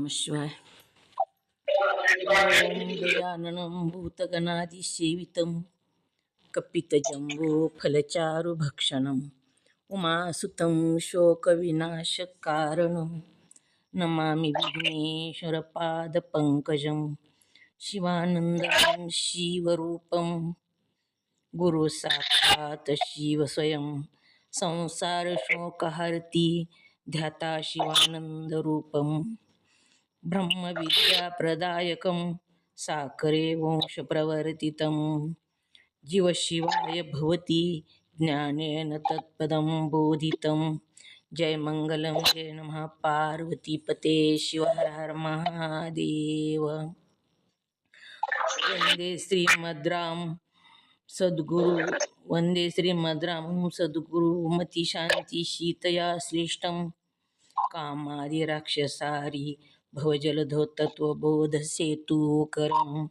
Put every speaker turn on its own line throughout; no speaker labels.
नमः शिवाय. ओम गजाननं भूतगणादिसेवितं कपितजम्बो फलचारुभक्षणं उमासुतं शोकविनाशकारणं नमामि विघ्नेश्वरपादपङ्कजं शिवानन्दं शिवरूपं गुरु साक्षात् शिव स्वयं संसारशोकहर्ति ध्याता शिवानन्दरूपं ब्रह्मविद्याप्रदायकं साकरे वंशप्रवर्तितं जीवशिवाय भवति ज्ञानेन तत्पदं बोधितं. जय मंगलम जय नमः पार्वतीपते शिव हर हर महादेव. वंदे श्रीमद्राम सद्गुरु वंदे श्रीमद्राम सद्गुरु मती शांती शीतया श्रेष्ठं कामादि राक्षसारी भवजलधो तत्वबोध सेतुकरम्.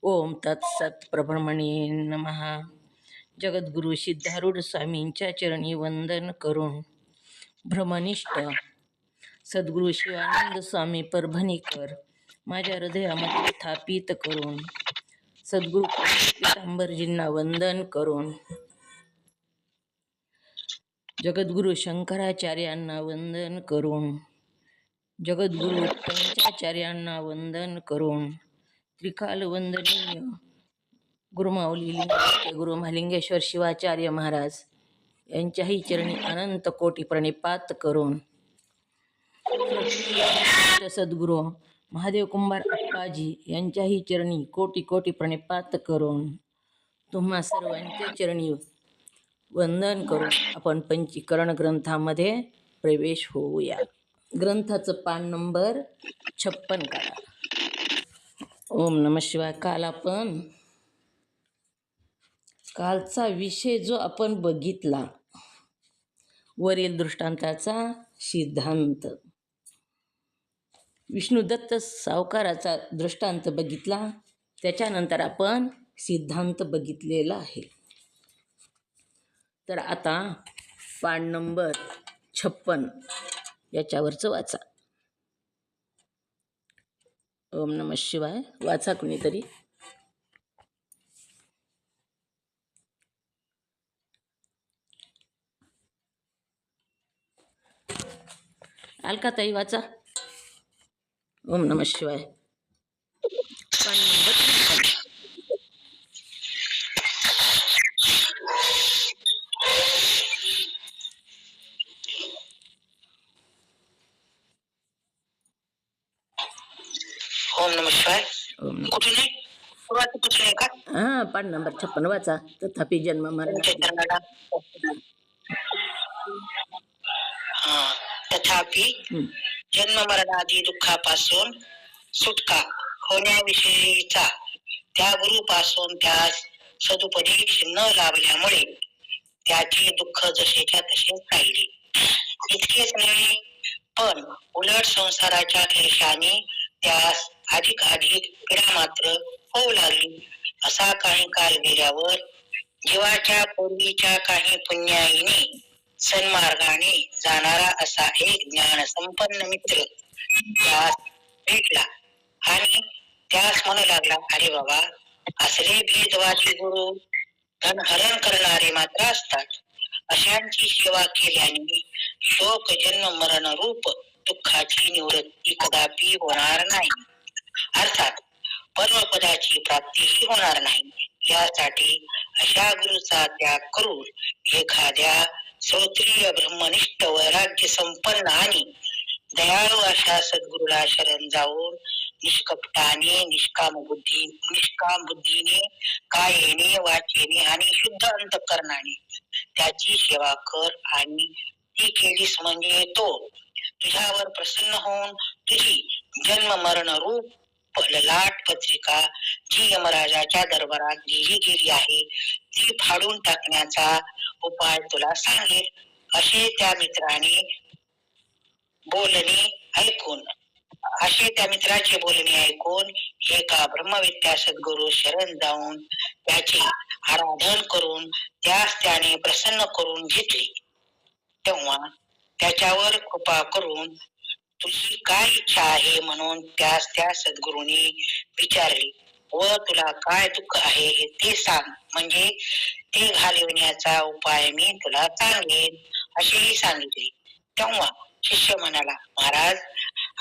ओम तत्सत् प्रब्रह्मणे नमः. जगद्गुरु सिद्धारूढ स्वामींच्या चरणी वंदन करून भ्रमनिष्ठ सद्गुरु शिवानंद स्वामी परभणीकर माझ्या हृदयामध्ये स्थापित करून सद्गुरु पितांबरजींना वंदन करून जगद्गुरु शंकराचार्यांना वंदन करून जगद्गुरु पंचाचार्यांना वंदन करून त्रिकाल वंदनीय गुरुमाऊली गुरु महालिंगेश्वर शिवाचार्य महाराज यांच्याही चरणी अनंत कोटी प्रणिपात करून सद्गुरु महादेव कुंभार अप्पाजी यांच्याही चरणी कोटी कोटी प्रणिपात करून तुम्हा सर्वांच्या चरणी वंदन करून आपण पंचीकरण ग्रंथामध्ये प्रवेश होऊया. ग्रंथाचं पान नंबर 56 काढा. ओम नमः शिवाय. कालचा विषय जो आपण बघितला वरील दृष्टांताचा सिद्धांत, विष्णुदत्त सावकाराचा दृष्टांत बघितला. त्याच्यानंतर आपण सिद्धांत बघितलेला आहे. तर आता पान नंबर 56 याच्यावरचं वाचा. ओम नमः शिवाय. वाचा कुणीतरी. अलकाताई वाचा. ओम नमः शिवाय. पान नंबर 56.
ओम नमः शिवाय.
ओम नमः.
कुठे नाही सुरुवातीपासून आहे का?
हा, पान नंबर 56 वाचा. तथापि जन्म मरण.
तथापि जन्म मरणादी दुःखापासून सुटका होण्याविषयीचा त्या गुरुपासून त्यास सदुपदेश न लाभल्यामुळे त्याचे दुःख जसेच्या तसेच राहिले. इतकेच नाही, पण उलट संसाराच्या क्लेशाने त्यास अधिक पीडा मात्र होऊ लागली. असा काही काल गेल्यावर जीवाच्या पूर्वीच्या काही पुण्याईने सन्मार्गाने जाणारा असा एक ज्ञान संपन्न मित्र त्यास भेटला आणि त्यास म्हणू लागला, अरे बाबा, असले भेदवादी गुरु धनहरण करणारे मात्र असतात. अशांची सेवा केल्याने शोक जन्म मरण रूप दुःखाची निवृत्ती कदापि होणार नाही, अर्थात परमपदाची प्राप्तीही होणार नाही. यासाठी अशा गुरुचा त्याग करून एखाद्या श्रोत्रिय ब्रह्मनिष्ठ वैराग्य संपन्न आणि दयाळू अशा सद्गुरूला शरण जाऊन निष्कपटाने निष्काम बुद्धीने कायेने वाचेने आणि शुद्ध अंतःकरणाने त्याची सेवा कर. आणि ती केलीस म्हणजे तो तुझ्यावर प्रसन्न होऊन तुझी जन्म मरण रूप ललाट पत्रिका जी यमराजाच्या दरबारात लिहिली गेली आहे ती फाडून टाकण्याचा उपाय तुला सांगेल. असे त्या मित्राचे बोलणे ऐकून एका ब्रह्मविद्या सद्गुरु शरण जाऊन त्याचे आराधन करून त्यास त्याने प्रसन्न करून घेतले. तेव्हा त्याच्यावर कृपा करून तुझी काय इच्छा आहे म्हणून त्यास त्या सद्गुरूंनी विचारले व तुला काय दुःख आहे ते सांग, म्हणजे ते घालविण्याचा उपाय मी तुला सांगेन असेही सांगितले. तेव्हा शिष्य म्हणाला, महाराज,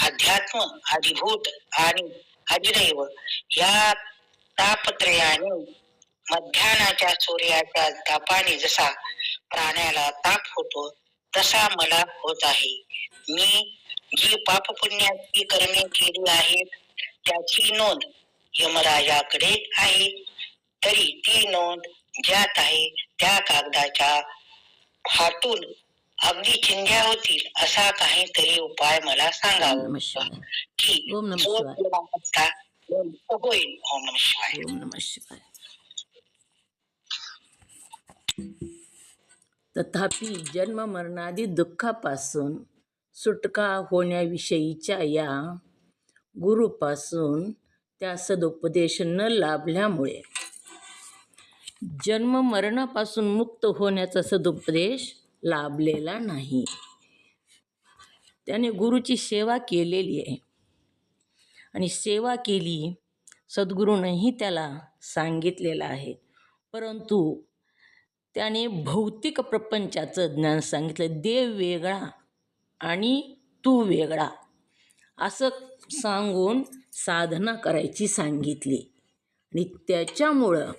अध्यात्म, अधिभूत आणि अधिदैव या तापत्रयाने मध्यानाच्या सूर्याच्या तापाने जसा प्राण्याला ताप होतो तसा मला होत आहे. मी जी पापपुण्याची कर्मे केली आहेत त्याची नोंद यमराजाकडे आहे, तरी ती नोंद ज्यात आहे त्या कागदाच्या फाटून अगदी चिंध्या होतील असा काहीतरी उपाय मला
ओम
सांगावा
नमः शिवाय.
की
ओम नमः
जो
शिवाय.
केला असता तो होईल. ओम नमः शिवाय.
ओम नमः शिवाय. तथापि जन्म मरणादी दुःखापासून सुटका होण्याविषयीच्या या गुरुपासून त्या सदुपदेश न लाभल्यामुळे जन्म मरणापासून मुक्त होण्याचा सदुपदेश लाभलेला नाही. त्याने गुरुची सेवा केलेली आहे आणि सेवा केली, सद्गुरूंनीही त्याला सांगितलेलं आहे, परंतु त्याने भौतिक प्रपंचाचं ज्ञान सांगितलं. देव वेगळा आणि तू वेगळा असं सांगून साधना करायची सांगितली आणि त्याच्यामुळं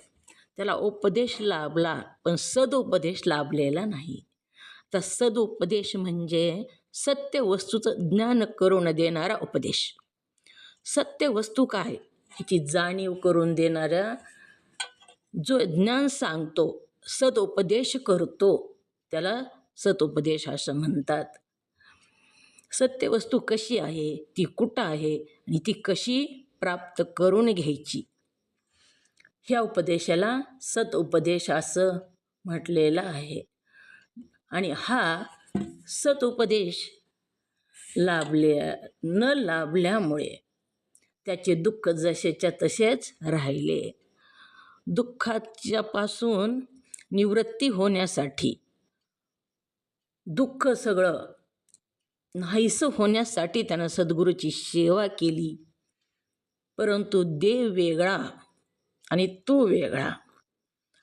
त्याला उपदेश लाभला, पण सदुपदेश लाभलेला नाही. तर सदुपदेश म्हणजे सत्य वस्तूचं ज्ञान करून देणारा उपदेश. सत्य वस्तू काय ह्याची जाणीव करून देणारा जो ज्ञान सांगतो, सदुपदेश करतो, त्याला सदुपदेश असं म्हणतात. सत्य वस्तू कशी आहे, ती कुठं आहे आणि ती कशी प्राप्त करून घ्यायची, ह्या उपदेशाला सदुपदेश असं म्हटलेलं आहे. आणि हा सदुपदेश न लाभल्यामुळे त्याचे दुःख जसेच्या तसेच राहिले. दुःखाच्यापासून निवृत्ती होण्यासाठी, दुःख सगळं नाहीसं होण्यासाठी त्यानं सद्गुरूची सेवा केली, परंतु देव वेगळा आणि तू वेगळा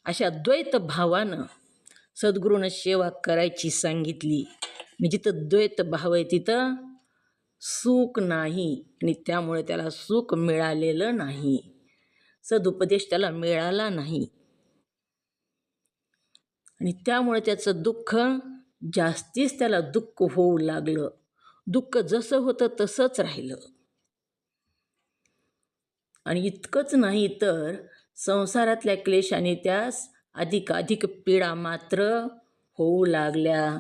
अशा द्वैत भावानं सद्गुरूनं सेवा करायची सांगितली. म्हणजे जिथं द्वैत भाव आहे तिथं सुख नाही आणि त्यामुळे त्याला सुख मिळालेलं नाही, सदुपदेश त्याला मिळाला नाही आणि त्यामुळे त्याचं दुःख जास्तीच त्याला दुःख होऊ लागलं. दुःख जसं होतं तसंच राहिलं. आणि इतकंच नाही तर संसारातल्या क्लेशाने त्यास अधिकाधिक पीडा मात्र होऊ लागल्या.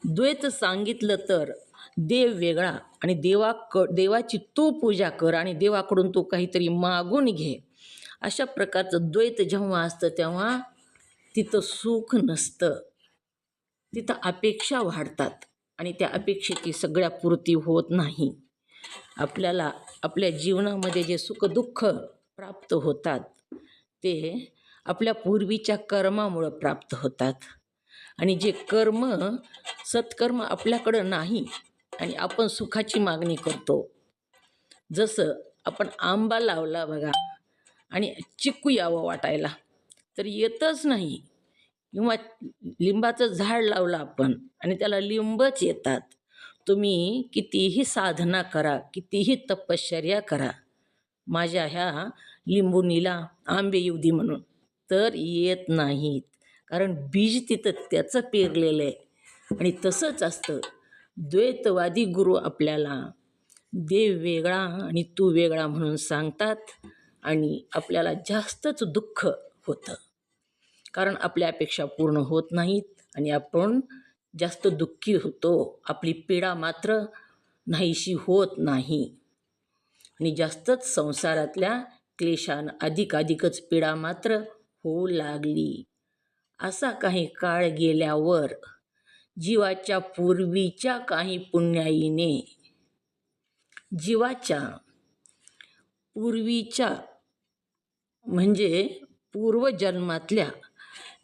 द्वैत सांगितलं तर देव वेगळा आणि देवाची तू पूजा कर आणि देवाकडून तू काहीतरी मागून घे, अशा प्रकारचं द्वैत जेव्हा असतं तेव्हा तिथं सुख नसतं, तिथं अपेक्षा वाढतात आणि त्या अपेक्षेची सगळ्या पूर्ती होत नाही. आपल्याला आपल्या जीवनामध्ये जे सुखदुःख प्राप्त होतात ते आपल्या पूर्वीच्या कर्मामुळं प्राप्त होतात आणि जे कर्म सत्कर्म आपल्याकडं नाही आणि आपण सुखाची मागणी करतो. जसं आपण आंबा लावला बघा आणि चिकू यावं वाटायला तर येतच नाही, किंवा लिंबाचं झाड लावलं आपण आणि त्याला लिंबच येतात. तुम्ही कितीही साधना करा, कितीही तपश्चर्या करा, माझ्या ह्या लिंबुनीला आंबे येऊ दे म्हणून, तर येत नाहीत, कारण बीज तिथं त्याचं पेरलेलं आहे. आणि तसंच असतं, द्वैतवादी गुरु आपल्याला देव वेगळा आणि तू वेगळा म्हणून सांगतात आणि आपल्याला जास्तच दुःख होतं, कारण आपल्या अपेक्षा पूर्ण होत नाहीत आणि आपण जास्त दुःखी होतो. आपली पीडा मात्र नाहीशी होत नाही आणि जास्तच संसारातल्या क्लेशानं अधिकाधिकच पीडा मात्र होऊ लागली. असा काही काळ गेल्यावर जीवाच्या पूर्वीच्या काही पुण्याईने, जीवाच्या पूर्वीच्या म्हणजे पूर्वजन्मातल्या,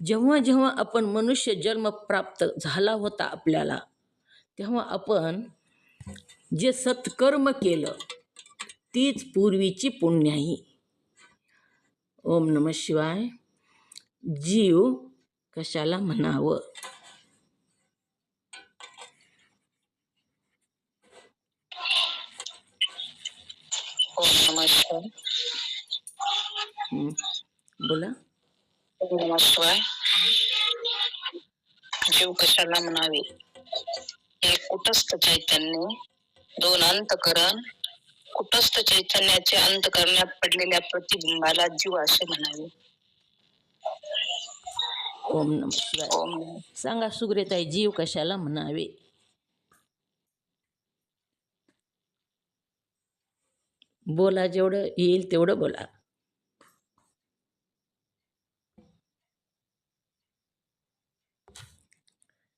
जेव्हा जेव्हा आपण मनुष्य जन्म प्राप्त झाला होता आपल्याला, तेव्हा आपण जे सत्कर्म केलं तीच पूर्वीची पुण्याई. ओम नमः शिवाय. जीव कशाला म्हणावं?
ओम नमः शिवाय.
बोला.
ओम नमः शिवाय. जीव कशाला म्हणावे? एक कुटस्थ चैतन्य, दोन अंतकरण. कुटस्थ चैतन्याचे अंतकरणात पडलेल्या प्रतिबिंबाला जीव असे म्हणावे.
ओम नमः शिवाय. सांगा सुग्रेताई, जीव कशाला म्हणावे? बोला, जेवढं येईल तेवढं बोला.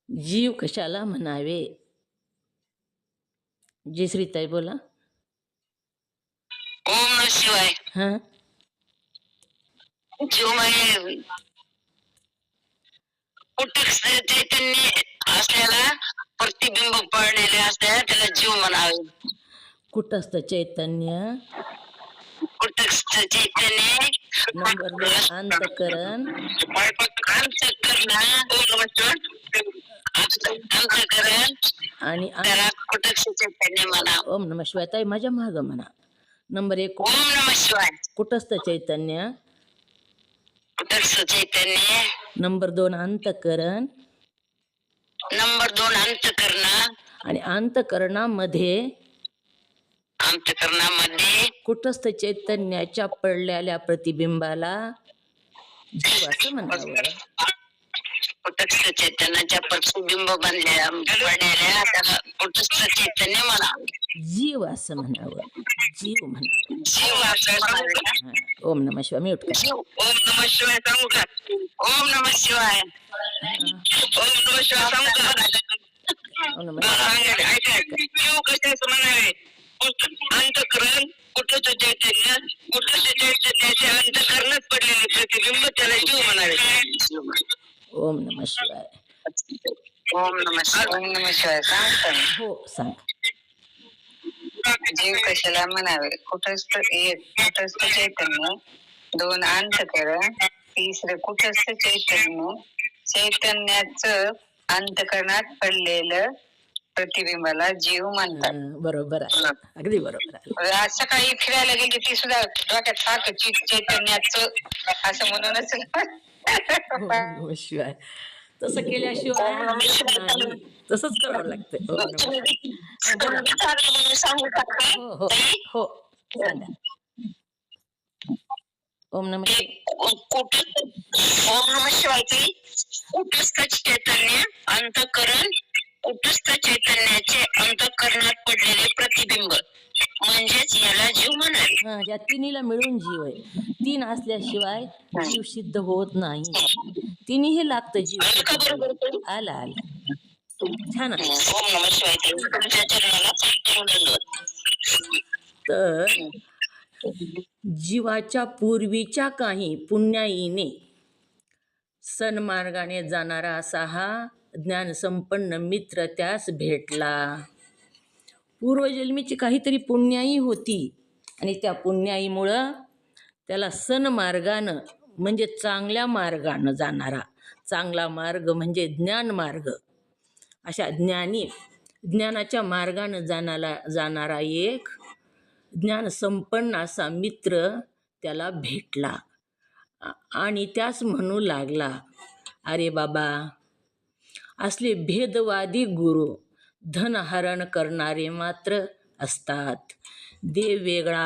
जीव कशाला म्हणावे? जयश्रीताई बोला.
ओम नमः शिवाय.
हां,
जीव म्हणजे कुटस्थ चैतन्य असलेला प्रतिबिंब पडलेले असते त्याला जीव म्हणावे.
कुटस्थ चैतन्य,
कुटस्थ चैतन्य,
नंबर 2 अंतकरण,
अंतकरण
आणि
त्याला कुटस्थ चैतन्य म्हणावं.
ओम नमः शिवाय. ताई माझ्या माग म्हणा. नंबर 1
ओम नमः शिवाय.
कुटस्थ चैतन्य,
कुटस्थ चैतन्य.
नंबर 2 अंतकरण,
नंबर 2 अंतकरण.
आणि अंतकरणामध्ये कुटस्थ चैतन्याच्या पडलेल्या प्रतिबिंबाला जीव असं म्हणावं.
कुटस्थ चैतन्याच्या प्रतिबिंब पडलेल्या त्याला कुटस्थ चैतन्य म्हणावं.
जीव असं म्हणावं. जीव म्हणावं.
जीव असं म्हणावं.
ओम नमः शिवाय. म्यूट करा.
ओम नमः शिवाय सांगू का? ओम नमः शिवाय. ओम नमः शिवाय सांगू का?
ओम नमः
ऐका. जीव कशाचं म्हणावे? अंतकरण, कुटस्थ चैतन्य, कुटस्थ चैतन्याचे अंतकरणात पडलेले प्रतिबिंब त्याला जीव म्हणावे.
ओम नमः शिवाय.
ओम नमः शिवाय. ओम नमः शिवाय सांगता.
हो सांग.
जीव कशाला म्हणावे? कुटस्थ चैतन्य, 2 अंतकरण, 3 कुटस्थ चैतन्य. चैतन्याचं अंतकरणात पडलेलं प्रतिबिंबाला जीव म्हणतात.
बरोबर आहे. अगदी बरोबर आहे.
आज सकाळी फिरायला गेली ती सुद्धा डोक्यात सारखं चैतन्याचं असं म्हणूनच.
ओम नमः शिवाय. तसं केल्याशिवाय नाही. तसंच करावं लागतं. हो हो हो सांगा. ओम नमः
ओम नमः शिवाय. कुटस्थ चैतन्य, अंतकरण, कुटस्थ चैतन्याचे अंतकरणात पडलेले प्रतिबिंब म्हणजेच याला जीव म्हणावे.
या तिन्हीला मिळून जीव आहे. 3 असल्याशिवाय जीव सिद्ध होत नाही. तिन्ही लागतं जीव. आला छान आहे.
ओम नमः शिवाय. तुमच्या चरणाला
तर जीवाच्या पूर्वीच्या काही पुण्याईने सन्मार्गाने जाणारा असा हा ज्ञानसंपन्न मित्र त्यास भेटला. पूर्वजन्मीची काहीतरी पुण्याई होती आणि त्या पुण्याईमुळं त्याला सन्मार्गानं म्हणजे चांगल्या मार्गानं जाणारा, चांगला मार्ग म्हणजे ज्ञानमार्ग, अशा ज्ञानाच्या मार्गानं जाणारा एक ज्ञानसंपन्न असा मित्र त्याला भेटला आणि त्यास म्हणू लागला, अरे बाबा, असले भेदवादी गुरु धनहरण करणारे मात्र असतात. देव वेगळा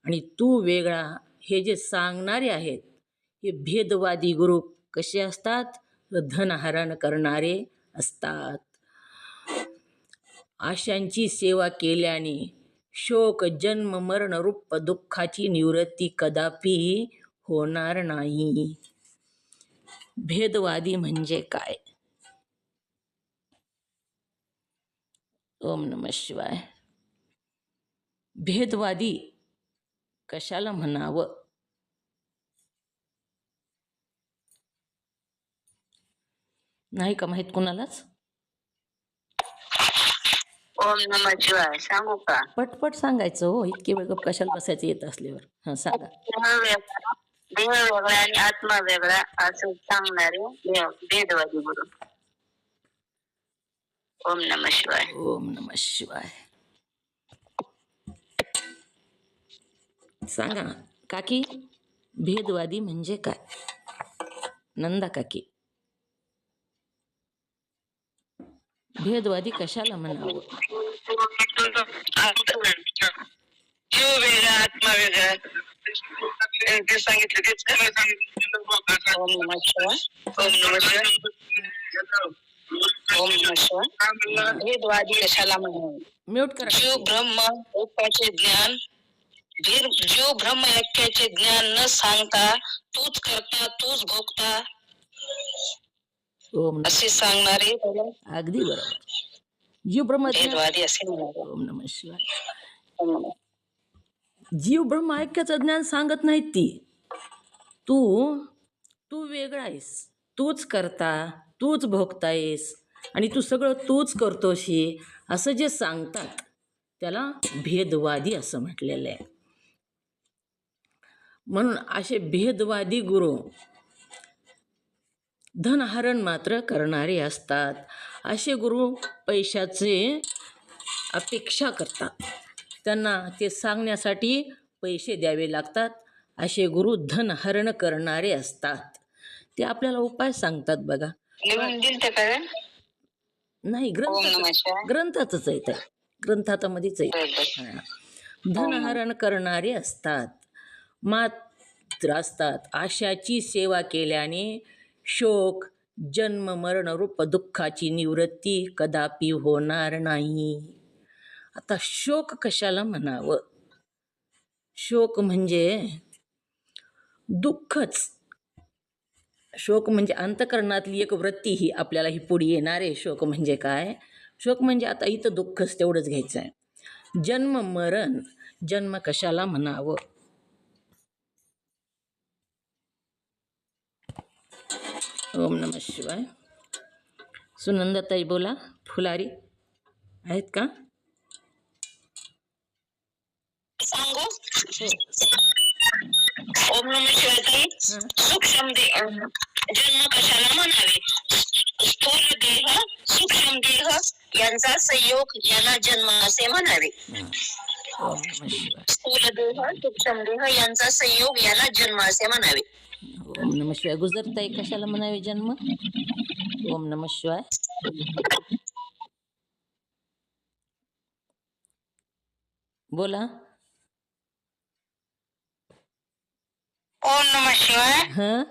आणि तू वेगळा हे जे सांगणारे आहेत, हे भेदवादी गुरु कसे असतात? धनहरण करणारे असतात. आशांची सेवा केल्याने शोक जन्म मरण रूप दुःखाची निवृत्ती कदापि होणार नाही. भेदवादी म्हणजे काय? ओम नमः शिवाय. भेदवादी कशाला म्हणावं? नाही का माहीत कुणालाच?
ओम नमः शिवाय सांगू का?
पटपट सांगायचं हो, इतके वेळ गप कशाला बसायचं येत असल्यावर. हां सांगा.
देह वेगळा आणि आत्मा वेगळा असं सांगणारे भेदवादी गुरु. ओम नमः शिवाय.
ओम नमः शिवाय. सांगा ना काकी, भेदवादी म्हणजे काय? नंदा काकी, भेदवादी कशाला म्हणावं?
जीव वेगळा आत्मा वेगळा ते सांगितलं तेच ओम नमः शिवाय. ओम नमः शिवाय. ओम नमः शिवाय. भेदवादी कशाला म्हणावं?
म्यूट करा.
जीव ब्रह्म ऐक्याचे ज्ञान जीव ब्रह्म ऐक्याचे ज्ञान न सांगता तूच करता तूच भोगता
ओम
असे सांगणारे
अगदी बरोबर. जीव ब्रह्म
भेदवादी असे म्हणाले.
ओम नमः शिवाय. जीव ब्रह्म ऐक्याचं ज्ञान सांगत नाहीत ती. तू वेगळा आहेस, तूच करता तूच भोगतायस आणि तू सगळं तूच करतोशी असं जे सांगतात त्याला भेदवादी असं म्हटलेलं आहे. म्हणून असे भेदवादी गुरु धनहरण मात्र करणारे असतात. असे गुरु पैशाचे अपेक्षा करतात, त्यांना ते सांगण्यासाठी पैसे द्यावे लागतात. असे गुरु धनहरण करणारे असतात. ते आपल्याला उपाय सांगतात बघा. नाही, ग्रंथातच आहे, ग्रंथामध्येच आहे. धनहरण करणारे असतात मात्र असतात. अशाची सेवा केल्याने शोक जन्म मरण रूप दुःखाची निवृत्ती कदापि होणार नाही. आता शोक कशाला म्हणावं? शोक म्हणजे दुःखच. शोक म्हणजे अंतकरणातली एक वृत्ती ही आपल्याला ही पुढे येणार आहे. शोक म्हणजे काय? शोक म्हणजे आता इथं दुःखच तेवढंच घ्यायचं आहे. जन्म मरण, जन्म कशाला म्हणावं? ओम नमः शिवाय. सुनंदाताई बोला. फुलारी आहेत का?
सांगू? ओम नमः शिवाय ताई. सूक्ष्म देह जन्म कशाला म्हणावे? स्थूल देह सूक्ष्म देह यांचा संयोग याला जन्म असे म्हणावे.
ओम नमः शिवाय.
स्थूल देह सूक्ष्म देह यांचा संयोग याला जन्म असे म्हणावे.
ओम नमः शिवाय. गुजरताई कशाला म्हणावे जन्म? ओम नमः शिवाय. बोला.
ओम नमः शिवाय.
हां,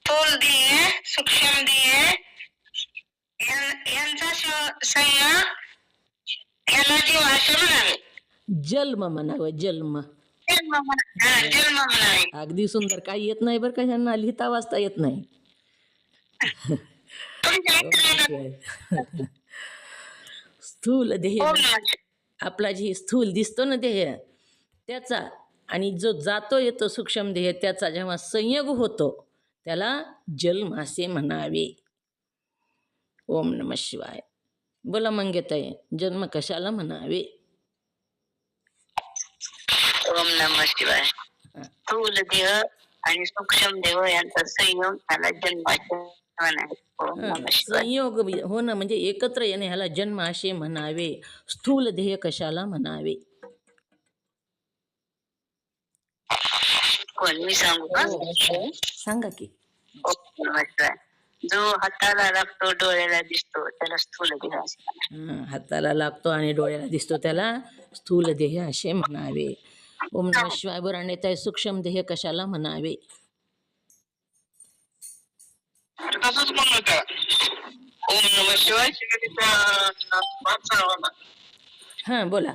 स्थूल देह सूक्ष्म देह यांचा संयोग याला जीव असे म्हणावे.
जन्म म्हणावं. जन्म.
जन्म म्हणावे.
अगदी सुंदर. काही येत नाही बरं का ह्यांना, लिहिता वाचता येत नाही. स्थूल देह, आपला जी स्थूल दिसतो ना देह त्याचा, आणि जो जातो येतो सूक्ष्म देह त्याचा जेव्हा संयोग होतो त्याला जन्म असे म्हणावे. ओम नमः शिवाय. बोला मंगेताई, जन्म कशाला म्हणावे?
ओम नमः शिवाय. स्थूल देह आणि सूक्ष्म देह यांचा संयोग त्याला जन्माचे म्हणावे. ओम नमः शिवाय.
संयोग होणं म्हणजे एकत्र येणे ह्याला जन्म असे म्हणावे. स्थूल देह कशाला म्हणावे?
कोण मी सांगू का?
सांगा की.
ओम नमः शिवाय. जो हाताला लागतो डोळ्याला दिसतो त्याला स्थूल देह असे म्हणावे.
हाताला लागतो आणि डोळ्याला दिसतो त्याला स्थूल देह असे म्हणावे. ओम नमः शिवाय. बरं, सूक्ष्म देह कशाला म्हणावे?
तसंच म्हणत ओम नमः शिवाय.
हां बोला.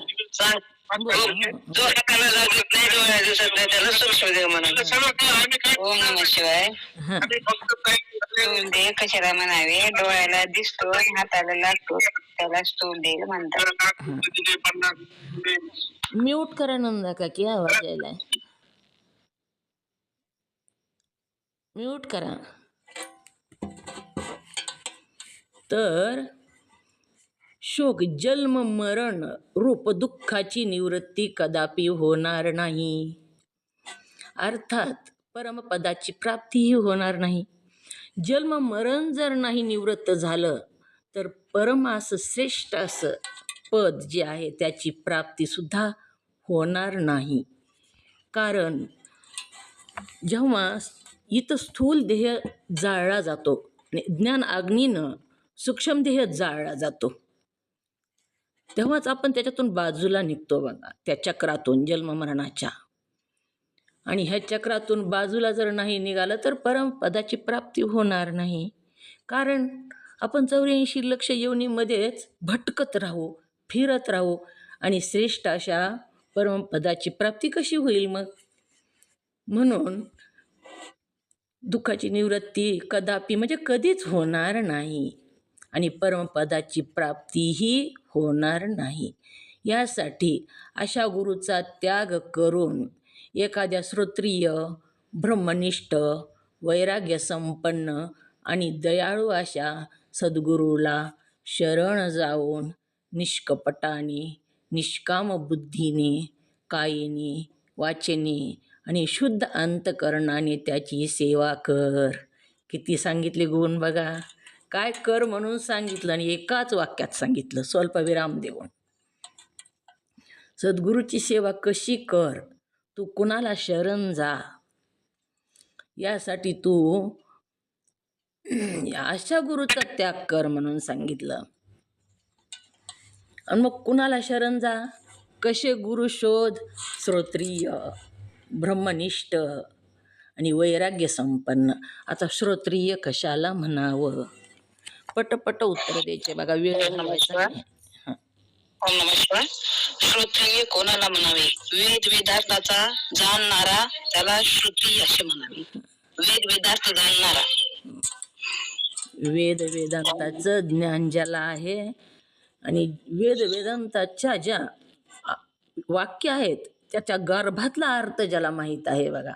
जो हाताला लागत नाही डोळ्याला दिसत नाही त्याला सूक्ष्म देह म्हणावे. ओम नमः शिवाय. स्थूल देह कशाला म्हणावे? डोळ्याला दिसतो आणि हाताला लागतो त्याला स्थूल देह म्हणतात.
म्यूट करा नंदा काकी, आवाज यायलाय. म्यूट करा. तर शोक जन्म मरण रूप दुःखाची निवृत्ती कदापि होणार नाही. अर्थात परमपदाची प्राप्तीही होणार नाही. जन्म मरण जर नाही निवृत्त झालं तर परमास श्रेष्ठ असं पद जे आहे त्याची प्राप्तीसुद्धा होणार नाही. कारण जेव्हा इथं स्थूल देह जाळला जातो आणि ज्ञान अग्नीनं सूक्ष्म देह जाळला जातो, तेव्हाच आपण त्याच्यातून बाजूला निघतो बघा, त्या चक्रातून जन्ममरणाच्या. आणि ह्या चक्रातून बाजूला जर नाही निघालं तर परमपदाची प्राप्ती होणार नाही. कारण आपण 84 लक्ष योनीमध्येच भटकत राहू, फिरत राहू आणि श्रेष्ठ अशा परमपदाची प्राप्ती कशी होईल मग? म्हणून दुःखाची निवृत्ती कदापि म्हणजे कधीच होणार नाही आणि परमपदाची प्राप्तीही होणार नाही. यासाठी अशा गुरूचा त्याग करून एखाद्या श्रोत्रिय, ब्रह्मनिष्ठ, वैराग्य संपन्न आणि दयाळू अशा सद्गुरूला शरण जाऊन निष्कपटाने, निष्काम बुद्धीने, कायेने, वाचेने आणि शुद्ध अंतकरणाने त्याची सेवा कर. किती सांगितले गुण बघा. काय कर म्हणून सांगितलं आणि एकाच वाक्यात सांगितलं, स्वल्पविराम देऊन. सद्गुरूची सेवा कशी कर, तू कुणाला शरण जा, यासाठी तू अशा गुरूचा त्याग कर म्हणून सांगितलं. आणि मग कुणाला शरण जा? कसे गुरु शोध? श्रोत्रिय, ब्रह्मनिष्ठ आणि वैराग्य संपन्न. आता श्रोत्रिय कशाला म्हणावं? पटपट उत्तर द्यायचे बघा, वेळ घालवायचा नाही.
ओम नमस्कार. श्रोत्रिय कोणाला म्हणावे? वेद वेदार्थाचा जाणणारा त्याला श्रोत्रिय असे म्हणावे. वेद वेदार्थ जाणणारा.
वेद वेदांताचं ज्ञान ज्याला आहे आणि वेद वेदांताच्या ज्या वाक्य आहेत त्याच्या गर्भातला अर्थ ज्याला माहीत आहे बघा,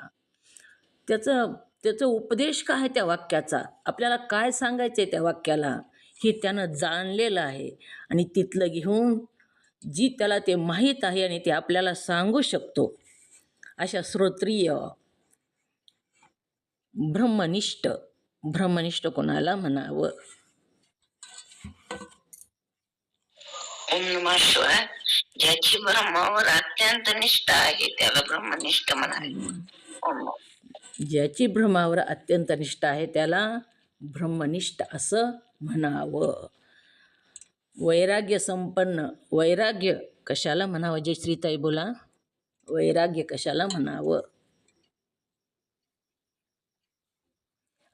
त्याचं उपदेश काय आहे त्या वाक्याचा, आपल्याला काय सांगायचं आहे त्या वाक्याला, हे त्यानं जाणलेलं आहे. आणि तिथलं घेऊन जी त्याला ते माहीत आहे आणि ते आपल्याला सांगू शकतो, अशा श्रोत्रिय, ब्रह्मनिष्ठ कोणाला म्हणावं?
ओम नमः शिवाय. ज्याची ब्रह्मावर अत्यंत निष्ठा आहे त्याला ब्रह्मनिष्ठ म्हणावे. ओम.
ज्याची ब्रह्मावर अत्यंत निष्ठा आहे त्याला ब्रह्मनिष्ठ असं म्हणावं. वैराग्य संपन्न. वैराग्य कशाला म्हणावं? जयश्रीताई बोला, वैराग्य कशाला म्हणावं?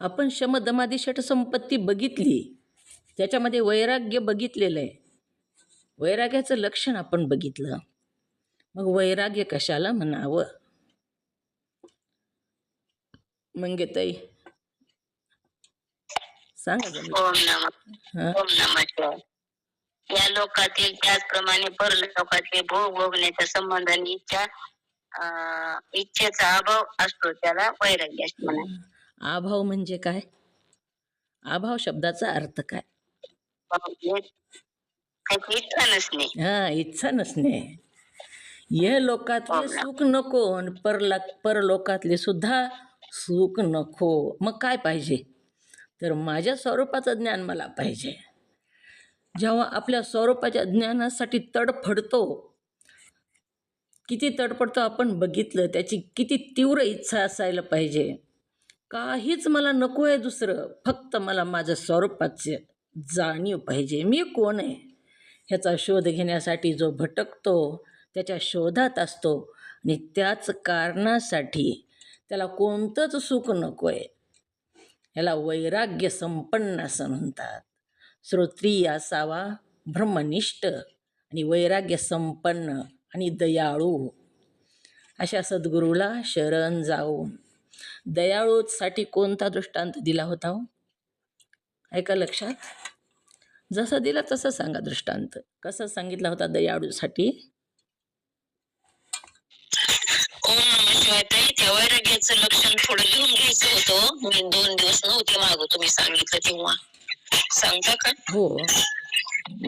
आपण शमदमादी षटसंपत्ती बघितली, त्याच्यामध्ये वैराग्य बघितलेलं आहे, वैराग्याचं लक्षण आपण बघितलं. मग वैराग्य कशाला म्हणावं? मंगेताई सांगा जरा.
ओम नमः शिवाय. या लोकातील त्याचप्रमाणे परलोकातले भोग भोगण्याच्या संबंधाने इच्छेचा अभाव असतो त्याला वैराग्य असं म्हणाले.
अभाव म्हणजे काय? अभाव शब्दाचा अर्थ काय?
इच्छा नसणे.
इच्छा नसणे. हे लोकातले सुख नको आणि परलोकातले सुद्धा सुख नको. मग काय पाहिजे? तर माझ्या स्वरूपाचं ज्ञान मला पाहिजे. जेव्हा आपल्या स्वरूपाच्या ज्ञानासाठी तडफडतो, किती तडफडतो आपण बघितलं, त्याची किती तीव्र इच्छा असायला पाहिजे. काहीच मला नको आहे दुसरं, फक्त मला माझ्या स्वरूपाचे जाणीव पाहिजे. मी कोण आहे ह्याचा शोध घेण्यासाठी जो भटकतो, त्याच्या शोधात असतो आणि त्याच कारणासाठी त्याला कोणतंच सुख नको आहे. ह्याला वैराग्य संपन्न असं म्हणतात. श्रोत्रिय असावा, ब्रह्मनिष्ठ आणि वैराग्य संपन्न आणि दयाळू अशा सद्गुरूला शरण जाऊन. दयाळूसाठी कोणता दृष्टांत दिला होता हो? ऐका लक्षात. जसा दिला तसं सांगा दृष्टांत. कसा सांगितला होता दयाळूसाठी?
ओम नमः शिवाय. ताई, त्या वैराग्याचं लक्षण थोडं लिहून घ्यायचं होतं. मी 2 दिवस नव्हते मागं तुम्ही सांगितलं तेव्हा. सांगता का?
हो,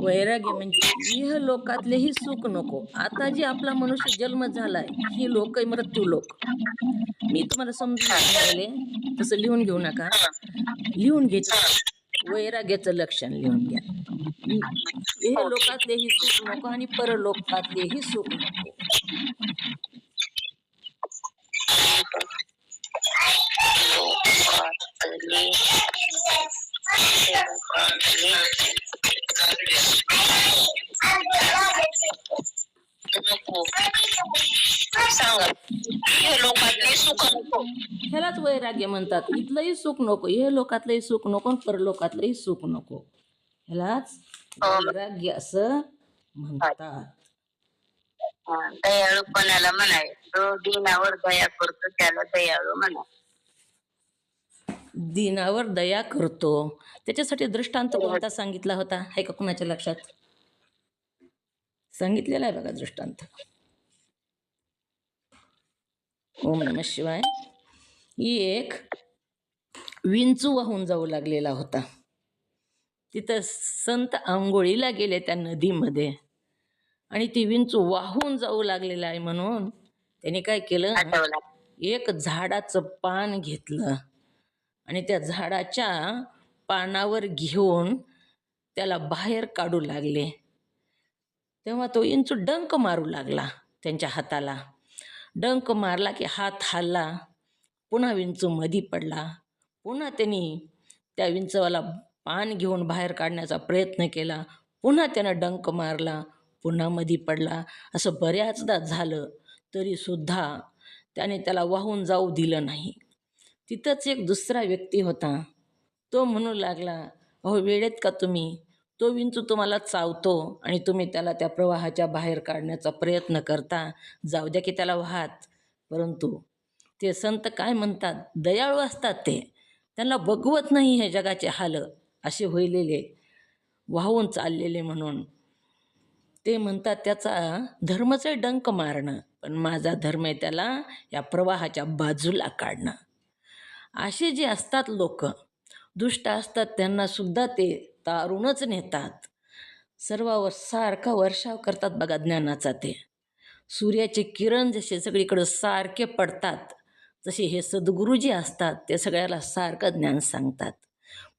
वैराग्य म्हणजे इह लोकातलेही सुख नको. आता जे आपला मनुष्य जन्म झालाय, ही लोक मृत्यू लोक. मी तुम्हाला समजून सांगायले, तसं लिहून घेऊ नका. लिहून घ्यायचं, वैराग्याचं लक्षण लिहून घ्या. इह
हो, ठीक
लोकातलेही सुख नको आणि परलोकातलेही सुख नको.
लोकातले नको. सांगा. हे लोकातले सुख नको.
ह्यालाच वैराग्य म्हणतात. इथलंही सुख नको, इह लोकातलंही सुख नको आणि परलोकातलंही सुख नको. ह्यालाच वैराग्य असं म्हणतात.
दयाळू कोणाला म्हणाय, जो दीनावर दया करतो त्याला दयाळू म्हणा.
दीनावर दया करतो. त्याच्यासाठी दृष्टांत कोणता सांगितला होता, आहे का कुणाच्या लक्षात? सांगितलेला आहे बघा दृष्टांत. ओम नमः शिवाय. एक विंचू वाहून जाऊ लागलेला होता. तिथं संत आंघोळीला गेले त्या नदीमध्ये आणि ती विंचू वाहून जाऊ लागलेला आहे म्हणून त्याने काय केलं,
आठवला.
एक झाडाचं पान घेतलं आणि त्या झाडाच्या पानावर घेऊन त्याला बाहेर काढू लागले. तेव्हा तो विंचू डंक मारू लागला त्यांच्या हाताला. डंक मारला की हात हलला, पुन्हा विंचू मधी पडला. पुन्हा त्यांनी त्या विंचवाला पान घेऊन बाहेर काढण्याचा प्रयत्न केला. पुन्हा त्यानं डंक मारला, पुन्हा मधी पडला. असं बऱ्याचदा झालं तरीसुद्धा त्याने त्याला वाहून जाऊ दिलं नाही. तिथंच एक दुसरा व्यक्ती होता. तो म्हणू लागला, अहो वेळेत का तुम्ही? तो विंचू तुम्हाला चावतो आणि तुम्ही त्याला त्या प्रवाहाच्या बाहेर काढण्याचा प्रयत्न करता. जाऊ द्या की त्याला वाहत. परंतु ते संत काय म्हणतात, दयाळू असतात ते. त्यांना बघवत नाही हे जगाचे हाल असे होईलेले, वाहून चाललेले. म्हणून ते म्हणतात त्याचा धर्मच आहे डंक मारणं, पण माझा धर्म आहे त्याला या प्रवाहाच्या बाजूला काढणं. असे जे असतात लोक, दुष्ट असतात, त्यांना सुद्धा ते तारूनच नेतात. सर्वावर सारखा वर्षाव करतात बघा ज्ञानाचा. ते सूर्याचे किरण जसे सगळीकडं सारखे पडतात, तसे हे सद्गुरू जे असतात ते सगळ्याला सारखं ज्ञान सांगतात.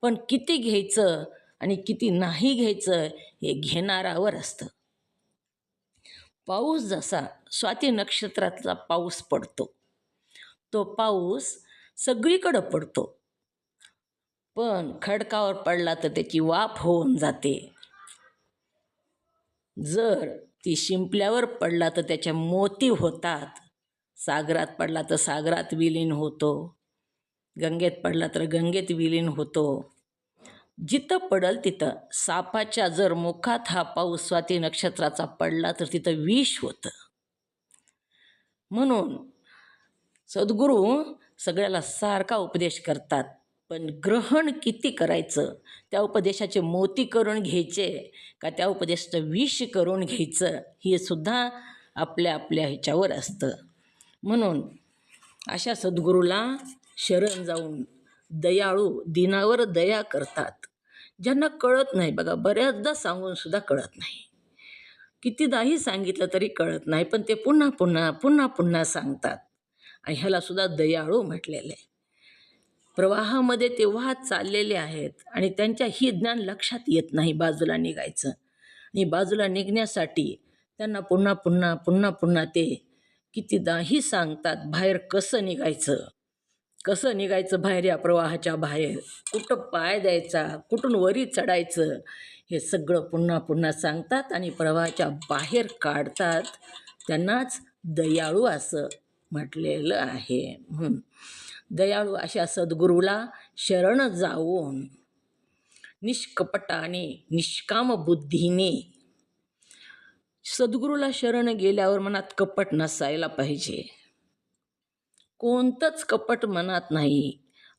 पण किती घ्यायचं आणि किती नाही घ्यायचं हे घेणारावर असतं. पाऊस जसा स्वाती नक्षत्रातला पाऊस पडतो, तो पाऊस सगळीकडं पडतो, पण खडकावर पडला तर त्याची वाफ होऊन जाते. जर ती शिंपल्यावर पडला तर त्याच्या मोती होतात. सागरात पडला तर सागरात विलीन होतो, गंगेत पडला तर गंगेत विलीन होतो. जिथं पडल तिथं, सापाच्या जर मुखात हा पाऊस स्वाती नक्षत्राचा पडला तर तिथं विष होतं. म्हणून सद्गुरू सगळ्याला सारखा उपदेश करतात, पण ग्रहण किती करायचं, त्या उपदेशाचे मोती करून घ्यायचे का त्या उपदेशाचं विष करून घ्यायचं, हे सुद्धा आपल्या आपल्या ह्याच्यावर असतं. म्हणून अशा सद्गुरूला शरण जाऊन दयाळू, दिनावर दया करतात. ज्यांना कळत नाही बघा, बऱ्याचदा सांगून सुद्धा कळत नाही, कितीदाही सांगितलं तरी कळत नाही, पण ते पुन्हा पुन्हा पुन्हा पुन्हा सांगतात. आणि ह्याला सुद्धा दयाळू म्हटलेलं आहे. प्रवाहामध्ये ते वाहत चाललेले आहेत आणि त्यांच्या ही ज्ञान लक्षात येत नाही बाजूला निघायचं. आणि बाजूला निघण्यासाठी त्यांना पुन्हा पुन्हा पुन्हा पुन्हा ते कितीदाही सांगतात बाहेर कसं निघायचं, कसं निघायचं बाहेर, या प्रवाहाच्या बाहेर कुठं पाय द्यायचा, कुठून वरी चढायचं, हे सगळं पुन्हा पुन्हा सांगतात आणि प्रवाहाच्या बाहेर काढतात. त्यांनाच दयाळू असं म्हटलेलं आहे. दयाळू अशा सद्गुरूला शरण जाऊन निष्कपटाने, निष्काम बुद्धीने, सद्गुरूला शरण गेल्यावर मनात कपट नसायला पाहिजे. कोणतंच कपट मनात नाही.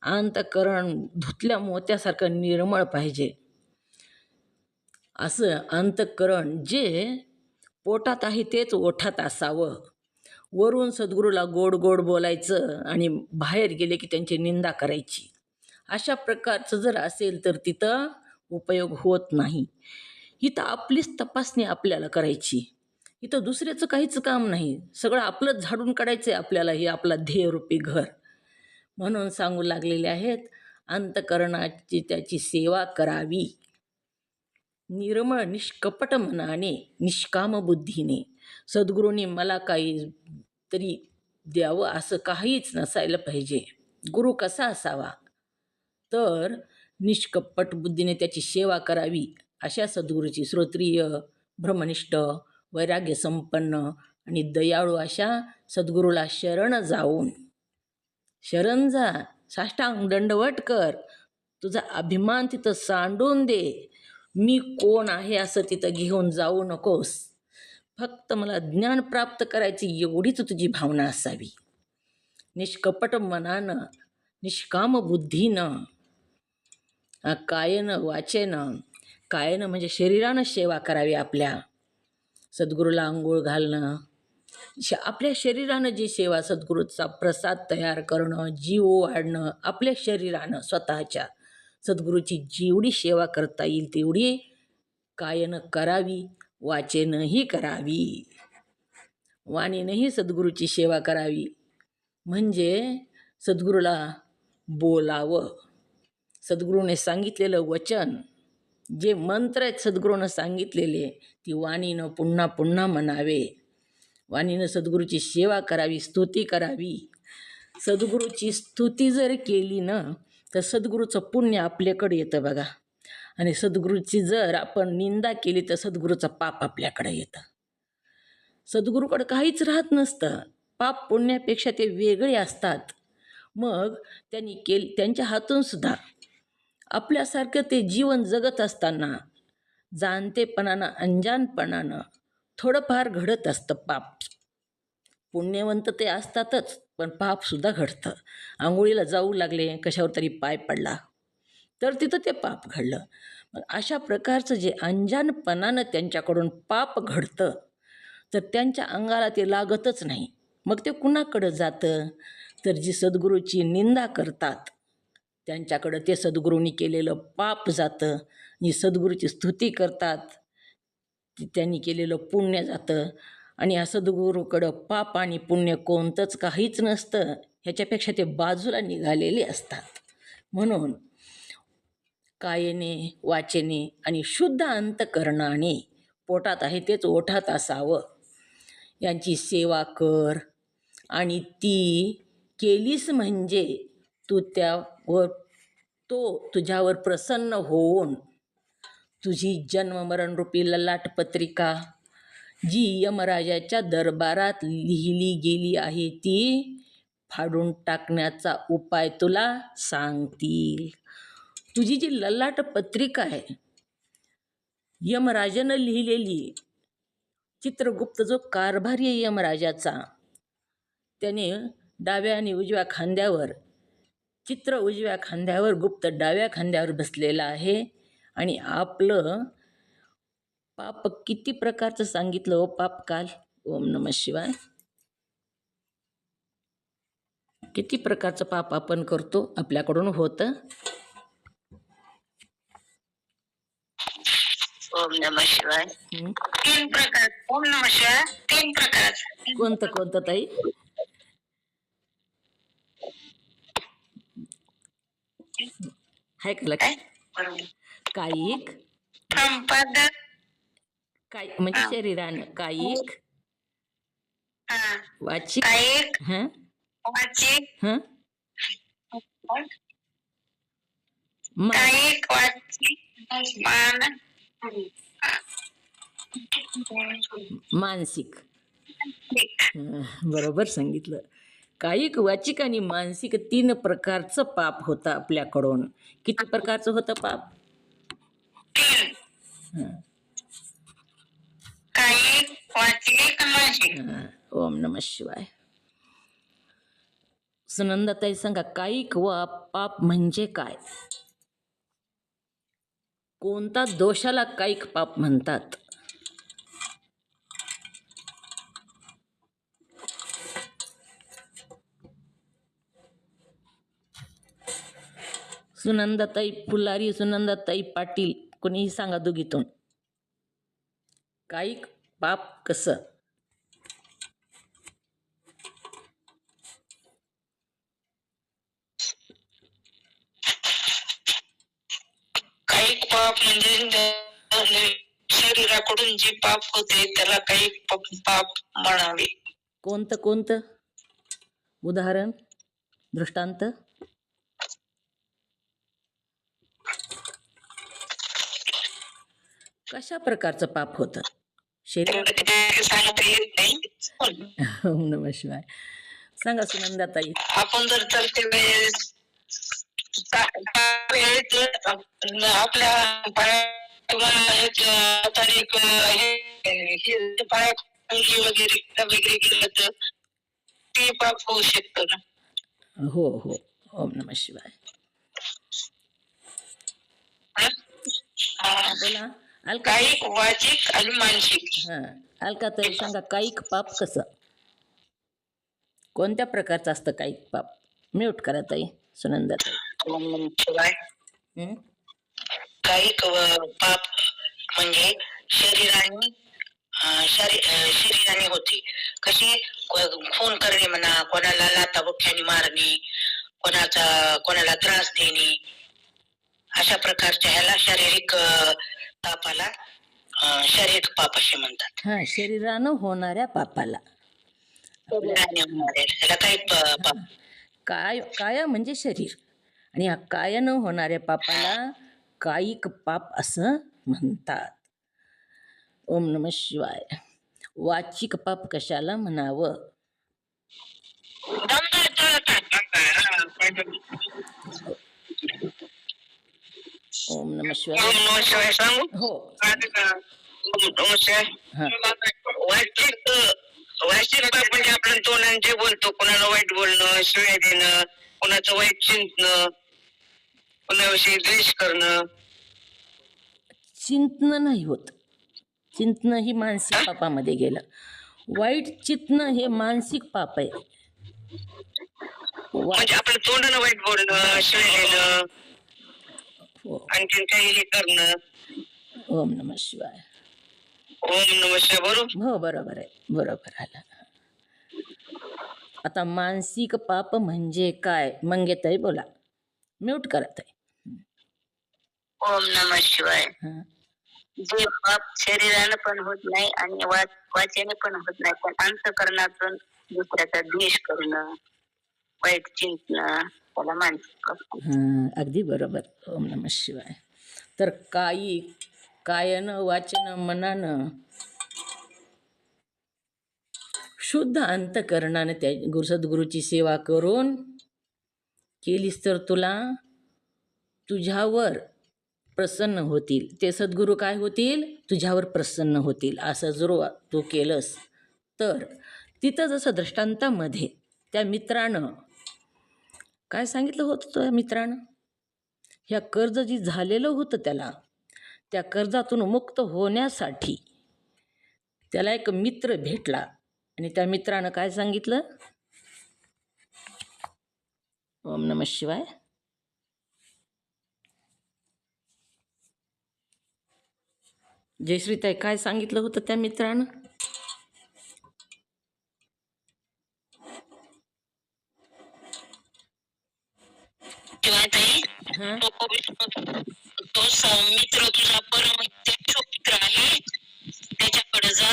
अंतःकरण धुतल्या मोत्यासारखं निर्मळ पाहिजे. असं अंतःकरण जे पोटात आहे तेच ओठात असावं. वरून सद्गुरूला गोड गोड बोलायचं आणि बाहेर गेले की त्यांची निंदा करायची. अशा प्रकारचं जर असेल तर तिथं उपयोग होत नाही. इथं आपलीच तपासणी आपल्याला करायची. इथं दुसऱ्याचं काहीच काम नाही. सगळं आपलंच झाडून काढायचं आहे आपल्याला, हे आपला ध्येयरूपी घर. म्हणून सांगू लागलेले आहेत, अंतःकरणाची त्याची सेवा करावी. निर्मळ निष्कपट मनाने, निष्काम बुद्धीने. सद्गुरूंनी मला काही तरी द्यावं असं काहीच नसायला पाहिजे. गुरु कसा असावा? तर निष्कपट बुद्धीने त्याची सेवा करावी. अशा सद्गुरूची श्रोत्रिय, ब्रह्मनिष्ठ, वैराग्य संपन्न आणि दयाळू अशा सद्गुरूला शरण जाऊन, शरण जा, साष्टांग दंडवट कर, तुझा अभिमान तिथं सांडून दे. मी कोण आहे असं तिथं घेऊन जाऊ नकोस. फक्त मला ज्ञान प्राप्त करायची एवढीच तुझी भावना असावी. निष्कपट मनानं, निष्काम बुद्धीनं, कायेनं वाचेनं. कायेनं म्हणजे शरीरानं सेवा करावी आपल्या. सद्गुरूला आंघोळ घालणं, आपल्या शरीरानं जी सेवा, सद्गुरूचा प्रसाद तयार करणं, जीव वाढणं, आपल्या शरीरानं स्वतःच्या सद्गुरूची जेवढी सेवा करता येईल तेवढी कायेनं करावी, वाचेनंही करावी, वाणीनंही सद्गुरूची सेवा करावी. म्हणजे सद्गुरूला बोलावं. सद्गुरूने सांगितलेलं वचन, जे मंत्र आहेत सद्गुरूनं सांगितलेले, ती वाणीनं पुन्हा पुन्हा म्हणावे. वाणीनं सद्गुरूची सेवा करावी, स्तुती करावी. सद्गुरूची स्तुती जर केली ना तर सद्गुरूचं पुण्य आपल्याकडे येतं बघा. आणि सद्गुरूची जर आपण निंदा केली तर सद्गुरूचं पाप आपल्याकडे येतं. सद्गुरूकडं काहीच राहत नसतं. पाप पुण्यापेक्षा ते वेगळे असतात. मग त्यांच्या हातून सुद्धा आपल्यासारखं ते जीवन जगत असताना जाणतेपणानं, अंजानपणानं थोडंफार घडत असतं पाप. पुण्यवंत ते असतातच, पण पापसुद्धा घडतं. आंघोळीला जाऊ लागले, कशावर तरी पाय पडला तर तिथं ते पाप घडलं. मग अशा प्रकारचं जे अंजानपणानं त्यांच्याकडून पाप घडतं तर त्यांच्या अंगाला ते लागतच नाही. मग ते कुणाकडं जातं? तर जी सद्गुरूची निंदा करतात त्यांच्याकडं ते सद्गुरूंनी केलेलं पाप जातं. जी सद्गुरूची स्तुती करतात त्यांनी केलेलं पुण्य जातं. आणि या सद्गुरूकडं पाप आणि पुण्य कोणतंच काहीच नसतं. ह्याच्यापेक्षा ते बाजूला निघालेले असतात. म्हणून कायेने, वाचेने आणि शुद्ध अंतःकरणाने, पोटात आहे तेच ओठात असावं, यांची सेवा कर. आणि ती केलीस म्हणजे तो तुझ्यावर प्रसन्न होऊन तुझी जन्ममरणरूपी ललाट पत्रिका जी यमराजाच्या दरबारात लिहिली गेली आहे ती फाडून टाकण्याचा उपाय तुला सांगतील. तुझी जी ललाट पत्रिका आहे यमराजानं लिहिलेली, चित्रगुप्त जो कारभारी आहे यमराजाचा, त्याने डाव्या आणि उजव्या खांद्यावर, चित्र उजव्या खांद्यावर, गुप्त डाव्या खांद्यावर बसलेला आहे. आणि आपलं पाप किती प्रकारचं सांगितलं हो पाप काल. ओम नमः शिवाय. किती प्रकारचं पाप आपण करतो, आपल्याकडून होतं.
ओम नमः शिवाय. 3 प्रकार. ओम नमः शिवाय 3 प्रकार.
कोणतं कोणतं ताई? हाय का लक्षात? कायिक,
संपादक,
काय म्हणजे शरीरानं, कायिक, वाचिक,
कायिक,
हं
वाचिक,
हं मा
कायिक, वाचिक,
मानसिक. बरोबर सांगितलं. कायिक, वाचिक आणि मानसिक 3 प्रकारचं पाप होतं आपल्याकडून. किती प्रकारचं होतं पाप?
3. कायिक, वाचिक, मानसिक.
ओम नमः शिवाय. सुनंदाताई सांगा, कायिक व पाप म्हणजे काय? कोणता दोषाला कायिक पाप म्हणतात? सुनंदाताई फुलारी, सुनंदाताई पाटील, कोणीही सांगा दोघीतून. कायिक पाप कसं?
काही पाप म्हणजे शरीराकडून जे पाप होते त्याला काही पाप म्हणावे.
कोणतं कोणतं उदाहरण, दृष्टांत? कशा प्रकारचं पाप होतं? शरीर
ते सांगता येत नाही.
ओम नमः शिवाय. सांगा सुनंदाताई.
आपण जर चालते वेळेस आपल्या पाया वगैरे वगैरे गेलं तर ते पाप होऊ शकतं ना.
हो हो. ओम नमः शिवाय. बोला. अलका
कायिक, वाचिक आणि मानसिक.
अलकाताई सांगा, कायिक पाप कसं? कोणत्या प्रकारचं असतं कायिक पाप? म्यूट करा ताई, सुनंदाताई.
कायिक पाप म्हणजे शरीराने शरीराने होते. कशी खून करणे म्हणा, कोणाला लाथाबुक्क्याने मारणे, कोणाला त्रास देणे, अशा प्रकारच्या ह्याला शारीरिक पापाला शारीरिक पाप असे म्हणतात.
शरीरानं होणाऱ्या पापाला.
ह्याला काही
काया म्हणजे शरीर, आणि या कायानं होणाऱ्या पापाला कायिक पाप असं म्हणतात. ओम नमः शिवाय. वाचिक पाप कशाला म्हणावं? ओम नमः शिवाय.
सांगू.
हो.
वाचिक पाप म्हणजे आपण तोंडाने जे बोलतो, कोणाला वाईट बोलणं, शिव्या देणं, कोणाचं वाईट चिंतणं, कोणाविषयी द्वेष करणं.
चिंतन नाही होत. चिंतन ही मानसिक पापामध्ये गेलं. वाईट चिंतन हे मानसिक पाप आहे.
म्हणजे आपण तोंडानं वाईट बोलणं, शिव्या देणं, आणखी काही हे करणं.
ओम नमः शिवाय.
ओम नमः शिवाय. बरोबर.
हो, बरोबर आहे, बरोबर आलं. आता मानसिक पाप म्हणजे काय? मंगेताई बोला. म्यूट करत आहे.
ओम नमः शिवाय. जे पाप शरीरानं पण होत नाही आणि वाचेने पण होत नाही, पण अंतःकरणातून दुसऱ्याचा द्वेष करणं, वाईट चिंतणं, त्याला मानसिक पाप.
अगदी बरोबर. ओम नमः शिवाय. तर कायनं, वाचनं, मनानं, शुद्ध अंतःकरणानं त्या सद्गुरूची सेवा करून केलीस तर तुझ्यावर प्रसन्न होतील. ते सद्गुरू काय होतील? तुझ्यावर प्रसन्न होतील. असं जर तू केलंस तर तिथं जसं दृष्टांतामध्ये त्या मित्रानं काय सांगितलं होतं, त्या मित्रानं ह्या कर्ज जी झालेलं होतं त्याला, त्या कर्जातून मुक्त होण्यासाठी त्याला एक मित्र भेटला, आणि त्या मित्रानं काय सांगितलं? ओम नमः शिवाय. जयश्रीताई, काय सांगितलं होतं त्या मित्रानं?
तो मित्र तुझा मित्र आहे, त्याच्याकडे जा.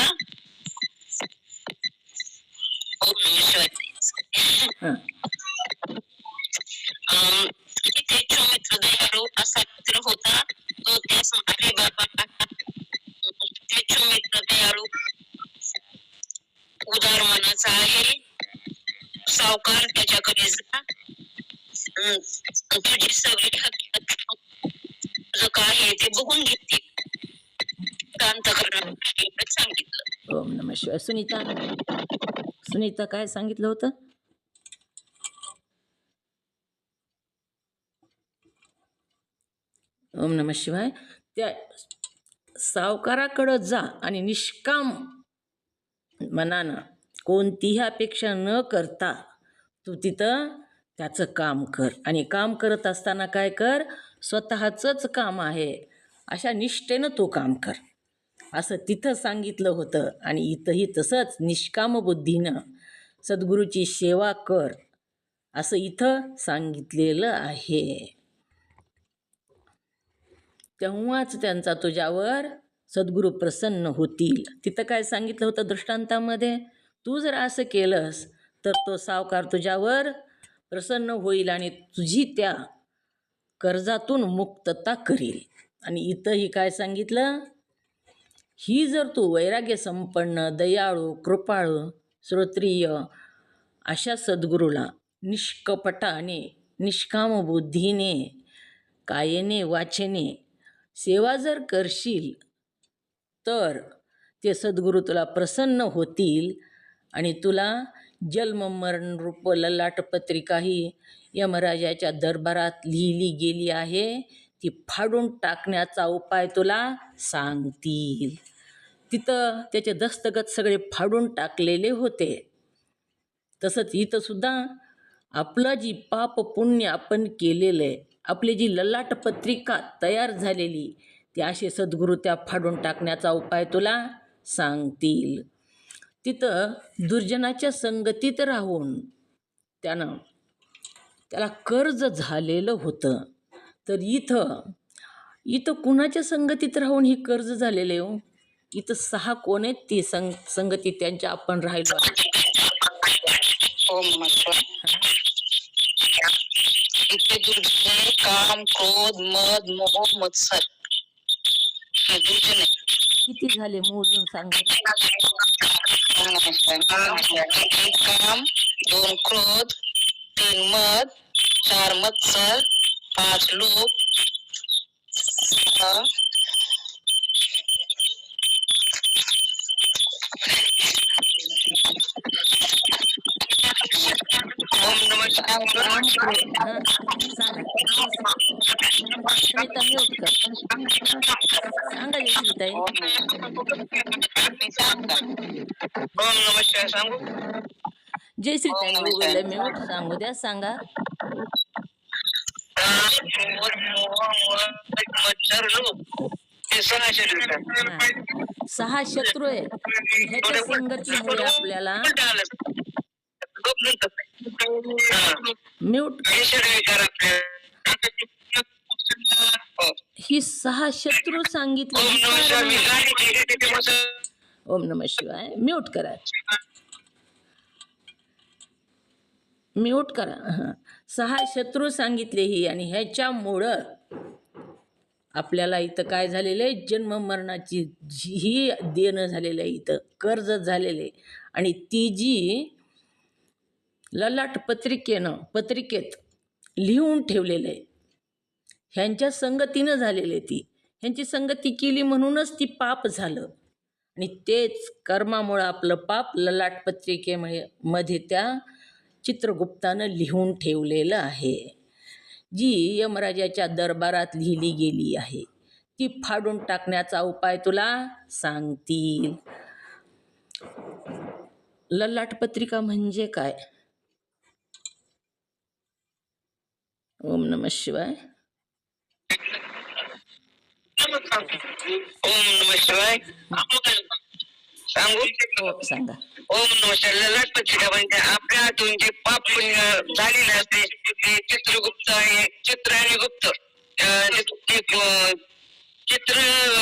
मित्र दयाळू असा मित्र होता. तो त्या बाबा मित्र दयाळू उदार मनाचा आहे. सावकार त्याच्याकडे जा, तुझी सगळी हकीकत तुझं काय आहे ते बघून घेते. सांगितलं.
ओम नमः शिवाय. सुनीता काय सांगितलं होतं? ओम नमः शिवाय. त्या सावकाराकडं जा आणि निष्काम मनानं कोणतीही अपेक्षा न करता तू तिथं त्याचं काम कर, आणि काम करत असताना काय कर? स्वतःचंच काम आहे अशा निष्ठेनं तू काम कर. असं तिथं सांगितलं होतं. आणि इथंही तसंच निष्काम बुद्धीनं सद्गुरूची सेवा कर असं इथं सांगितलेलं आहे. तेव्हाच त्यांचा तुझ्यावर सद्गुरू प्रसन्न होतील. तिथं काय सांगितलं होतं दृष्टांतामध्ये, तू जर असं केलंस तर तो सावकार तुझ्यावर प्रसन्न होईल आणि तुझी त्या कर्जातून मुक्तता करील. आणि इथंही काय सांगितलं, ही जर तू वैराग्य संपन्न, दयाळू, कृपाळू, श्रोत्रिय अशा सद्गुरूला निष्कपटाने, निष्काम बुद्धीने, कायेने, वाचेने सेवा जर करशील तर ते सद्गुरू तुला प्रसन्न होतील आणि तुला जन्म मरण रूप ललाट पत्रिका ही यमराजाच्या दरबारात लिहिली गेली आहे, ती फाडून टाकण्याचा उपाय तुला सांगतील. तिथं त्याचे दस्तगत सगळे फाडून टाकलेले होते. तसंच इथं सुद्धा आपलं जी पाप पुण्य आपण केलेलं आहे, आपली जी ललाट पत्रिका तयार झालेली, ती असे सद्गुरू त्या फाडून टाकण्याचा उपाय तुला सांगतील. तिथं दुर्जनाच्या संगतीत राहून त्याला कर्ज झालेलं होतं. तर इथं कुणाच्या संगतीत राहून ही कर्ज झालेलं आहे हो? इथं 6 कोण आहेत ती संगती त्यांच्या आपण राहिलो आहे.
ओम नमः शिवाय. इथे दुर्जन काम, क्रोध, मद, मोह, मत्सर हे दुर्जन आहे.
किती झाले मोजून सांग.
ओम नमः शिवाय. 1 काम, 2 क्रोध, 3 मद, 4 मत्सर, 5 लोभ, 6 ओम नमः शिवाय.
सांगा सुनीता म्यूट कर. सांगा जयश्रीताई.
ओम नमः शिवाय सांगू.
जयश्रीताई म्यूट सांगू द्या. सांगा.
मच्छर लोक हे 6 शत्रू आहेत.
6 शत्रू आहे. ह्याच्या संगतीमुळे आपल्याला म्यूट ही 6 शत्रू सांगितले. ओम नमः शिवाय. म्यूट करा. म्यूट करा. 6 शत्रू सांगितले ही. आणि ह्याच्यामुळं आपल्याला इथं काय झालेलं आहे, जन्म मरणाची ही देणं झालेलं आहे, इथं कर्ज झालेले. आणि ती जी ललाट पत्रिकेत लिहून ठेवलेलं आहे, ह्यांच्या संगतीनं झालेली ती. ह्यांची संगती केली म्हणूनच ती पाप झालं. आणि तेच कर्मामुळं आपलं पाप ललाट पत्रिकेमध्ये त्या चित्रगुप्तानं लिहून ठेवलेलं आहे, जी यमराजाच्या दरबारात लिहिली गेली आहे. ती फाडून टाकण्याचा उपाय तुला सांगतील. ललाट पत्रिका म्हणजे काय? ओम नमः शिवाय.
ओम नमः शिवाय सांगू.
हो सांगा.
ओम नमः शिवाय. ललाट पत्रिका म्हणजे आपल्या हातून जे पाप पुण्य झालेले असते ते चित्रगुप्त आहे. चित्र आणि गुप्त चित्र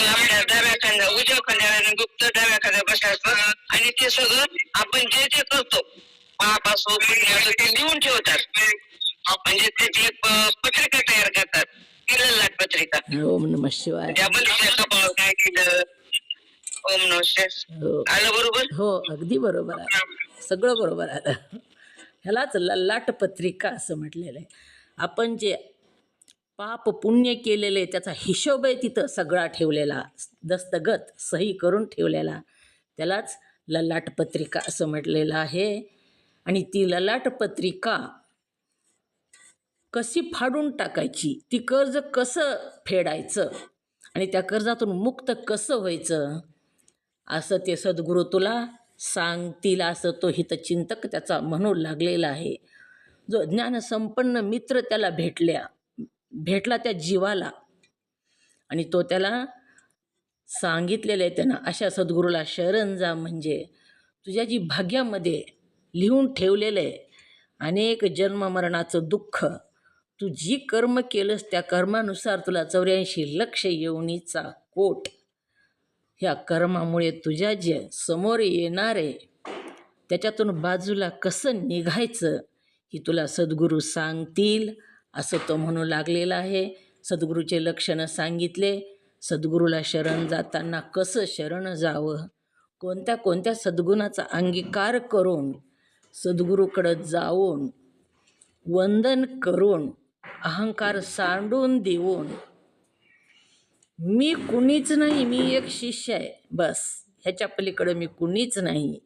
आपल्या डाव्या खांद्या उजव्या खांद्यावर आणि गुप्त डाव्या खांद्यावर बसले असतात. आणि ते सगळं आपण जे करतो पाप असो पुण्य असो ते लिहून ठेवतात. म्हणजे त्याची एक पत्रिका तयार करतात, ती ललाट पत्रिका.
ओम नमः शिवाय.
त्यामध्ये काय केलं. ओम नमः शिवाय. आलं बरोबर?
हो अगदी बरोबर आहे. सगळं बरोबर आलं. ह्यालाच ललाट पत्रिका असं म्हटलेलं आहे. आपण जे पाप पुण्य केलेले त्याचा हिशोब आहे तिथं सगळा ठेवलेला, दस्तगत सही करून ठेवलेला, त्यालाच ललाट पत्रिका असं म्हटलेलं आहे. आणि ती ललाट पत्रिका कशी फाडून टाकायची, ती कर्ज कसं फेडायचं आणि त्या कर्जातून मुक्त कसं व्हायचं, असं ते सद्गुरू तुला सांगतील, असं तो हितचिंतक त्याचा म्हणू लागलेला आहे. जो ज्ञानसंपन्न मित्र त्याला भेटला त्या जीवाला, आणि तो त्याला सांगितलेलं आहे त्यानं, अशा सद्गुरूला शरण जा. म्हणजे तुझ्या जी भाग्यामध्ये लिहून ठेवलेलं आहे अनेक जन्ममरणाचं दुःख, तू जी कर्म केलंस त्या कर्मानुसार तुला 84 लक्ष योनीचा कोट, ह्या कर्मामुळे तुझ्या जे समोर येणार आहे त्याच्यातून बाजूला कसं निघायचं ही तुला सद्गुरू सांगतील, असं तो म्हणू लागलेला आहे. सद्गुरूचे लक्षणं सांगितले. सद्गुरूला शरण जाताना कसं शरण जावं, कोणत्या कोणत्या सद्गुणाचा अंगीकार करून सद्गुरूकडं जाऊन वंदन करून अहंकार सांडून देऊन मी कुणीच नाही, मी एक शिष्य आहे, बस ह्याच्या पलीकडं मी कुणीच नाही,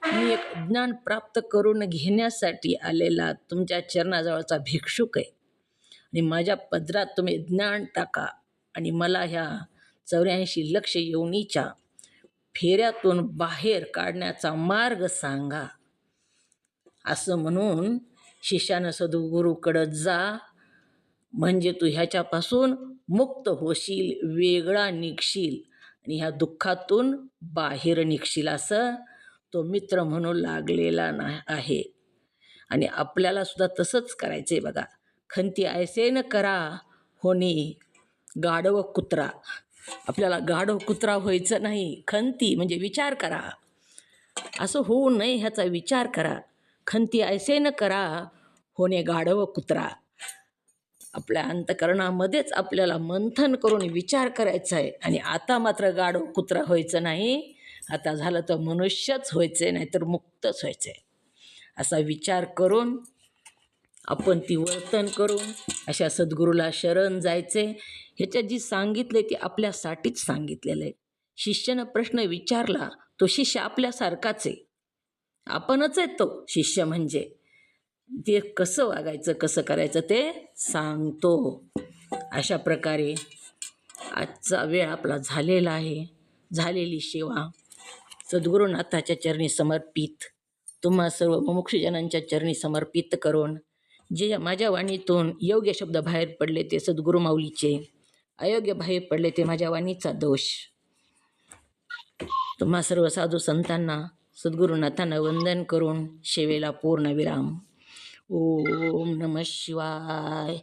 मी एक ज्ञान प्राप्त करून घेण्यासाठी आलेला तुमच्या चरणाजवळचा भिक्षुक आहे आणि माझ्या पदरात तुम्ही ज्ञान टाका आणि मला ह्या 84 लक्ष योनीच्या फेऱ्यातून बाहेर काढण्याचा मार्ग सांगा, असं म्हणून शिष्यानं सद्गुरूकडं जा. म्हणजे तू ह्याच्यापासून मुक्त होशील, वेगळा निघशील आणि ह्या दुःखातून बाहेर निघशील, असं तो मित्र म्हणू लागलेला आहे. आणि आपल्याला सुद्धा तसंच करायचं आहे बघा. खंती ऐसे न करा होणी गाढव कुत्रा. आपल्याला गाढव कुत्रा व्हायचं नाही. खंती म्हणजे विचार करा, असं होऊ नये ह्याचा विचार करा. खंती ऐसे न करा होणे गाढव कुत्रा. आपल्या अंतकरणामध्येच आपल्याला मंथन करून विचार करायचा आहे. आणि आता मात्र गाढव कुत्रा व्हायचं नाही, आता झालं तर मनुष्यच व्हायचं आहे, नाहीतर मुक्तच व्हायचं आहे. असा विचार करून आपण ती वर्तन करून अशा सद्गुरूला शरण जायचे. ह्याच्यात जी सांगितले ते आपल्यासाठीच सांगितलेलं आहे. शिष्यानं प्रश्न विचारला, तो शिष्य आपल्यासारखाच आहे, आपणच आहे तो शिष्य. म्हणजे ते कसं वागायचं, कसं करायचं ते सांगतो. अशा प्रकारे आजचा वेळ आपला झालेला आहे. झालेली सेवा सद्गुरुनाथाच्या चरणी समर्पित, तुम्हा सर्व मुमुक्षुजनांच्या चरणी समर्पित करून, जे माझ्या वाणीतून योग्य शब्द बाहेर पडले ते सद्गुरू माऊलीचे, अयोग्य बाहेर पडले ते माझ्या वाणीचा दोष. तुम्हा सर्व साधू संतांना सद्गुरुनाथांना वंदन करून सेवेला पूर्ण विराम. ओम नमः शिवाय.